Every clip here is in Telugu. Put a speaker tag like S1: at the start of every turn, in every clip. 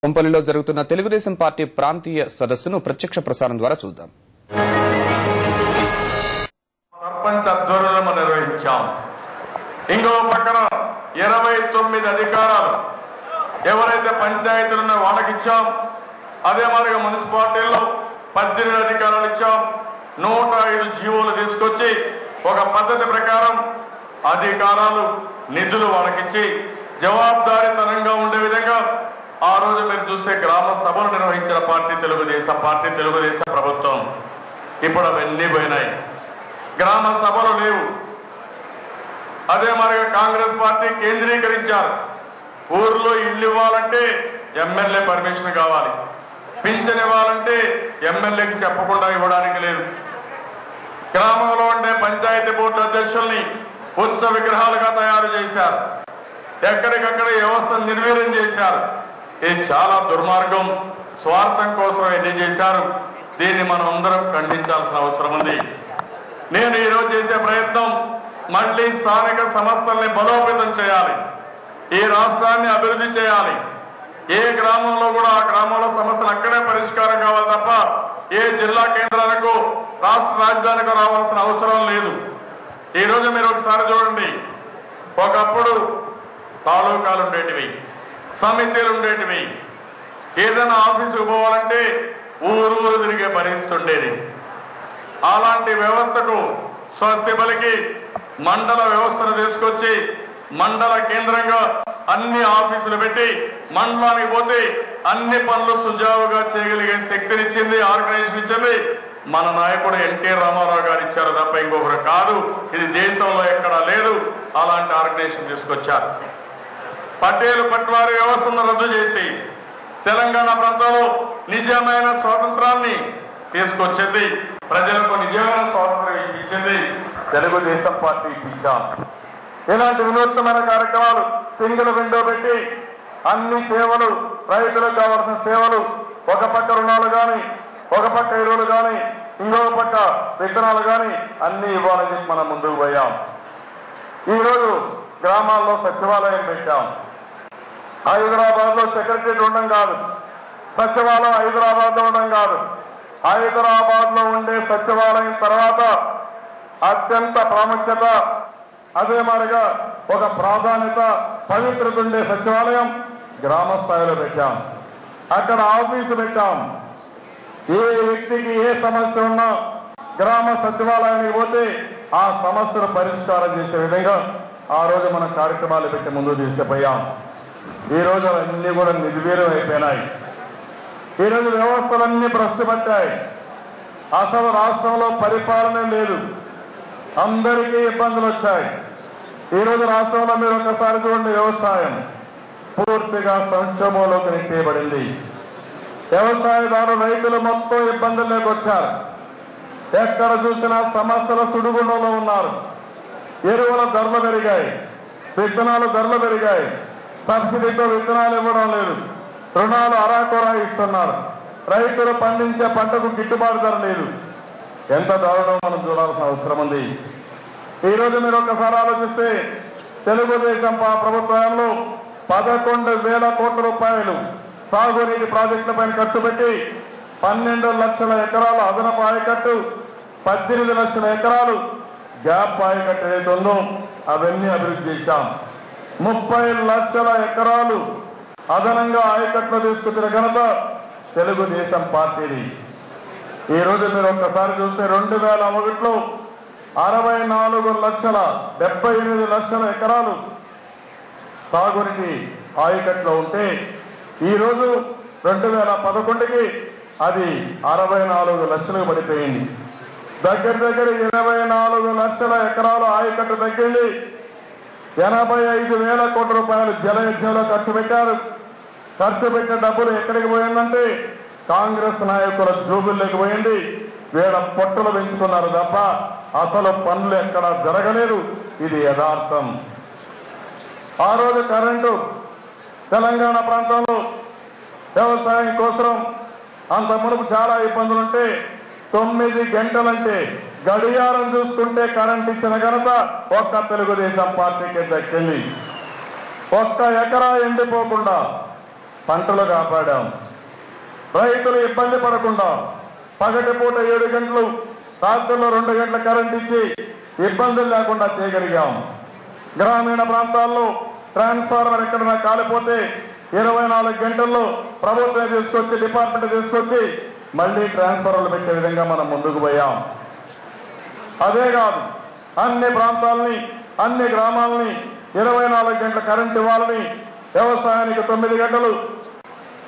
S1: కొంపల్లిలో జరుగుతున్న తెలుగుదేశం పార్టీ ప్రాంతీయ సదస్సును ప్రత్యక్ష ప్రసారం ద్వారా చూద్దాం.
S2: సర్పంచ్ ఆధ్వర్యంలో నిర్వహించాం. ఇంకో పక్కన 29 అధికారాలు ఎవరైతే పంచాయతీలు ఉన్నాయో వాళ్ళకి ఇచ్చాం. అదే మాదిరిగా మున్సిపాలిటీల్లో 18 అధికారాలు ఇచ్చాం. 105 జీవోలు తీసుకొచ్చి ఒక పద్ధతి ప్రకారం అధికారాలు నిధులు వాళ్ళకిచ్చి జవాబుదారీతనంగా ఉండే విధంగా ఆ రోజు మీరు చూస్తే గ్రామ సభలు నిర్వహించిన పార్టీ తెలుగుదేశం ప్రభుత్వం. ఇప్పుడు అవన్నీ పోయినాయి, గ్రామ సభలు లేవు. అదే మాదిరిగా కాంగ్రెస్ పార్టీ కేంద్రీకరించారు. ఊర్లో ఇల్లు ఇవ్వాలంటే ఎమ్మెల్యే పర్మిషన్ కావాలి, పింఛన్ ఇవ్వాలంటే ఎమ్మెల్యేకి చెప్పకుండా ఇవ్వడానికి లేదు. గ్రామంలో ఉండే పంచాయతీ బోర్డు అధ్యక్షుల్ని ఉచ్చ విగ్రహాలుగా తయారు చేశారు. ఎక్కడికక్కడ వ్యవస్థను నిర్వీర్యం చేశారు. ఇది చాలా దుర్మార్గం. స్వార్థం కోసం ఎన్ని చేశారు. దీన్ని మనం అందరం ఖండించాల్సిన అవసరం ఉంది. నేను ఈరోజు చేసే ప్రయత్నం మళ్లీ స్థానిక సంస్థల్ని బలోపేతం చేయాలి, ఈ రాష్ట్రాన్ని అభివృద్ధి చేయాలి. ఏ గ్రామంలో కూడా ఆ గ్రామంలో సమస్యలు అక్కడే పరిష్కారం కావాలి తప్ప ఏ జిల్లా కేంద్రాలకు రాష్ట్ర రాజధానికి రావాల్సిన అవసరం లేదు. ఈ రోజు మీరు ఒకసారి చూడండి, ఒకప్పుడు తాలూకాలు ఉండేటివి, సమితిలు ఉండేటివి. ఏదైనా ఆఫీసుకు పోవాలంటే ఊరు తిరిగే పరిస్థితి ఉండేది. అలాంటి వ్యవస్థకు స్వస్తి పలికి మండల వ్యవస్థను తీసుకొచ్చి మండల కేంద్రంగా అన్ని ఆఫీసులు పెట్టి మండలానికి పోతే అన్ని పనులు సుజావుగా చేయగలిగే శక్తినిచ్చింది, ఆర్గనైజేషన్ ఇచ్చింది మన నాయకుడు ఎన్టీ రామారావు గారు ఇచ్చారు తప్ప ఇంకొకరు కాదు. ఇది దేశంలో ఎక్కడా లేదు. అలాంటి ఆర్గనైజేషన్ తీసుకొచ్చారు. పటేల్ పట్వారీ వ్యవస్థను రద్దు చేసి తెలంగాణ ప్రాంతంలో నిజమైన స్వాతంత్రాన్ని తీసుకొచ్చింది, ప్రజలకు నిజమైన స్వాతంత్రం ఇచ్చింది తెలుగుదేశం పార్టీ ఇచ్చాం. ఇలాంటి వినూత్నమైన కార్యక్రమాలు సింగిల్ విండో పెట్టి అన్ని సేవలు, రైతులకు కావాల్సిన సేవలు, ఒక పక్క రుణాలు కానీ, ఒక పక్క ఎరువులు కానీ, ఇంకొక పక్క విత్తనాలు కానీ అన్ని ఇవ్వాలని చెప్పి మనం ముందుకు పోయాం. ఈరోజు గ్రామాల్లో సచివాలయం పెట్టాం. హైదరాబాద్ లో సెక్రటరీ ఉండడం కాదు, సచివాలయం హైదరాబాద్ లో ఉండడం కాదు, హైదరాబాద్ లో ఉండే సచివాలయం తర్వాత అత్యంత ప్రాముఖ్యత, అదే మాదిరిగా ఒక ప్రాధాన్యత, పవిత్రత ఉండే సచివాలయం గ్రామ స్థాయిలో పెట్టాం. అక్కడ ఆఫీసు పెట్టాం. ఏ వ్యక్తికి ఏ సమస్య ఉన్నా గ్రామ సచివాలయానికి పోతే ఆ సమస్యను పరిష్కారం చేసే విధంగా ఆ రోజు మనం కార్యక్రమాలు పెట్టి ముందుకు తీసుకుపోయాం. ఈ రోజు అవన్నీ కూడా నిర్వీర్యం అయిపోయినాయి. ఈరోజు వ్యవస్థలన్నీ భ్రష్టుపట్టాయి. అసలు రాష్ట్రంలో పరిపాలన లేదు, అందరికీ ఇబ్బందులు వచ్చాయి. ఈరోజు రాష్ట్రంలో మీరు ఒకసారి చూడండి, వ్యవసాయం పూర్తిగా సంక్షోభంలోకి నెట్టేయబడింది. వ్యవసాయదారులు, రైతులు మొత్తం ఇబ్బందుల్లోకి వచ్చారు. ఎక్కడ చూసినా సమస్యల సుడిగుండంలో ఉన్నారు. ఎరువుల ధరలు పెరిగాయి, విత్తనాలు ధరలు పెరిగాయి, సబ్సిడీతో విత్తనాలు ఇవ్వడం లేదు, రుణాలు అరాకొరా ఇస్తున్నారు, రైతులు పండించే పంటకు గిట్టుబాటు ధర లేదు. ఎంత దారుణం మనం చూడాల్సిన అవసరం ఉంది. ఈరోజు మీరు ఒకసారి ఆలోచిస్తే తెలుగుదేశం ప్రభుత్వంలో 11,000 కోట్ల రూపాయలు సాగునీటి ప్రాజెక్టులపైన ఖర్చు పెట్టి 12 లక్షల ఎకరాల అదనపు ఆయకట్టు, 18 లక్షల ఎకరాలు గ్యాప్ ఆయకట్టు ఏదైతే ఉందో అవన్నీ అభివృద్ధి చేశాం. 30 లక్షల ఎకరాలు అదనంగా ఆయకట్లు తీసుకొచ్చిన ఘనత తెలుగుదేశం పార్టీది. ఈ రోజు మీరు ఒక్కసారి చూస్తే 2001లో 64,78 లక్షల ఎకరాలు సాగునీటి ఆయకట్లో ఉంటే ఈరోజు 2011కి అది 64 లక్షలకు పడిపోయింది. దగ్గర 24 లక్షల ఎకరాలు ఆయకట్టు తగ్గింది. 85,000 కోట్ల రూపాయలు జలయజ్ఞంలో ఖర్చు పెట్టారు. ఖర్చు పెట్టిన డబ్బులు ఎక్కడికి పోయిందంటే కాంగ్రెస్ నాయకుల జోబుల్లోకి పోయింది. వీళ్ళ పొట్టలు పెంచుకున్నారు తప్ప అసలు పనులు ఎక్కడా జరగలేదు. ఇది యథార్థం. ఆ రోజు కరెంటు తెలంగాణ ప్రాంతంలో వ్యవసాయం కోసం అంత మునుపు చాలా ఇబ్బందులుంటే 9 గంటలంటే గడియారం చూసుకుంటే కరెంట్ ఇచ్చిన ఘనత ఒక్క తెలుగుదేశం పార్టీకి దక్కింది. ఒక్క ఎకరా ఎండిపోకుండా పంటలు కాపాడాం. రైతులు ఇబ్బంది పడకుండా పగటిపూట 7 గంటలు, రాత్రుల్లో 2 గంటల కరెంట్ ఇచ్చి ఇబ్బందులు లేకుండా చేయగలిగాం. గ్రామీణ ప్రాంతాల్లో ట్రాన్స్ఫార్మర్ ఎక్కడైనా కాలిపోతే 24 గంటల్లో ప్రభుత్వం తీసుకొచ్చి, డిపార్ట్మెంట్ తీసుకొచ్చి మళ్ళీ ట్రాన్స్ఫార్మర్లు పెట్టే విధంగా మనం ముందుకు పోయాం. అదే కాదు, అన్ని ప్రాంతాలని, అన్ని గ్రామాలని 24 గంటల కరెంట్ ఇవ్వాలని, వ్యవసాయానికి 9 గంటలు,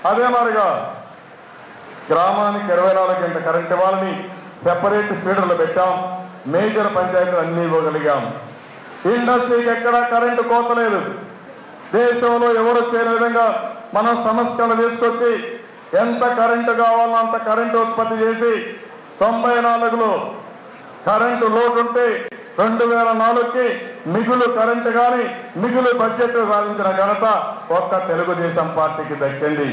S2: అదే మాదిరిగా గ్రామానికి 24 గంటల కరెంట్ ఇవ్వాలని సెపరేట్ ఫీడర్లు పెట్టాం. మేజర్ పంచాయతీలు అన్ని ఇవ్వగలిగాం. ఇండస్ట్రీకి ఎక్కడా కరెంటు కోతలేదు. దేశంలో ఎవరు చేయని విధంగా మనం సంస్కరణ తీసుకొచ్చి ఎంత కరెంటు కావాలో అంత కరెంటు ఉత్పత్తి చేసి 94లో కరెంటు లోటు ఉంటే 2004కి మిగులు కరెంటు కానీ మిగులు బడ్జెట్ సాధించిన ఘనత ఒక్క తెలుగుదేశం పార్టీకి దక్కింది.